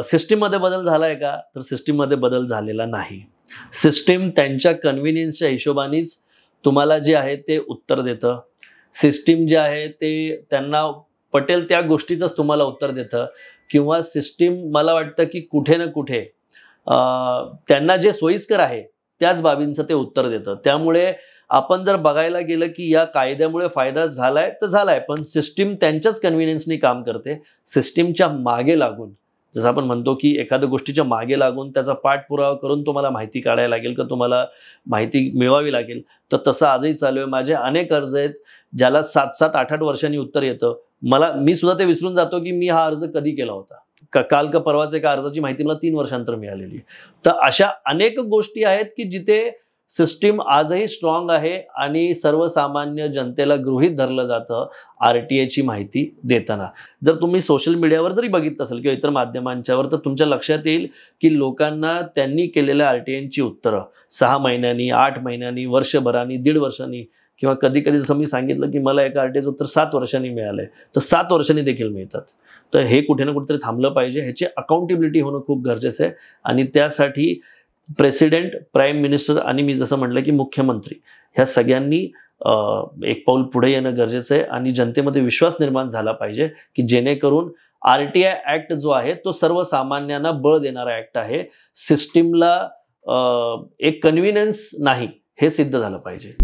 सिस्टीममध्ये बदल झालाय का? तर सिस्टीममध्ये बदल झालेला नाही. सिस्टीम त्यांच्या कन्व्हिनियन्सच्या हिशोबानेच तुम्हाला जे आहे ते उत्तर देतं. सिस्टीम जे आहे ते त्यांना पटेल त्या गोष्टीचंच तुम्हाला उत्तर देतं किंवा सिस्टीम मला वाटतं की कुठे ना कुठे त्यांना जे सोयीस्कर आहे त्याच बाबींचं ते उत्तर देतं. त्यामुळे आपण जर बघायला गेलं की या कायद्यामुळे फायदा झालाय तर झालाय, पण सिस्टीम त्यांच्याच कन्व्हिनियन्सनी काम करते. सिस्टीमच्या मागे लागून, जसं आपण म्हणतो की एखाद्या गोष्टीच्या मागे लागून त्याचा पाठपुरावा करून तुम्हाला माहिती काढायला लागेल का तुम्हाला माहिती मिळवावी लागेल, तर तसं आजही चालू आहे. माझे अनेक अर्ज आहेत ज्याला 7-7, 8-8 वर्षांनी उत्तर येतं. मी सुद्धा ते विसरून जातो की मी हा अर्ज कधी केला होता. काल का परवाच एका अर्जाची माहिती मला 3 वर्षांतर मिळालेली. तर अशा अनेक गोष्टी आहेत की जिथे सिस्टीम आजही स्ट्रॉंग आहे आणि सर्वसामान्य जनतेला गृहीत धरलं जातं आरटीआयची माहिती देताना. जर तुम्ही सोशल मीडियावर जरी बघितलं असेल किंवा इतर माध्यमांच्यावर, तर तुमच्या लक्षात येईल की लोकांना त्यांनी केलेल्या आरटीआयची उत्तरं 6 महिन्यांनी, 8 महिन्यांनी, वर्षभरानी, 1.5 वर्षांनी किंवा कधी-कधी जसं मी सांगितलं की मला एका आरटीआयचं उत्तर 7 वर्षांनी मिळालंय, तर 7 वर्षांनी देखील मिळतात. तर हे कुठे ना कुठेतरी थांबलं पाहिजे. ह्याची अकाउंटेबिलिटी होणं खूप गरजेचं आहे आणि त्यासाठी प्रेसिडेंट, प्राईम मिनिस्टर आणि मी जसं म्हटलं की मुख्यमंत्री ह्या सगळ्यांनी एक पाऊल पुढे येणं गरजेचं आहे आणि जनतेमध्ये विश्वास निर्माण झाला पाहिजे की जेणेकरून आरटीआय ऍक्ट जो आहे तो सर्वसामान्यांना बळ देणारा ऍक्ट आहे. सिस्टीमला एक कन्व्हिनियन्स नाही हे सिद्ध झालं पाहिजे.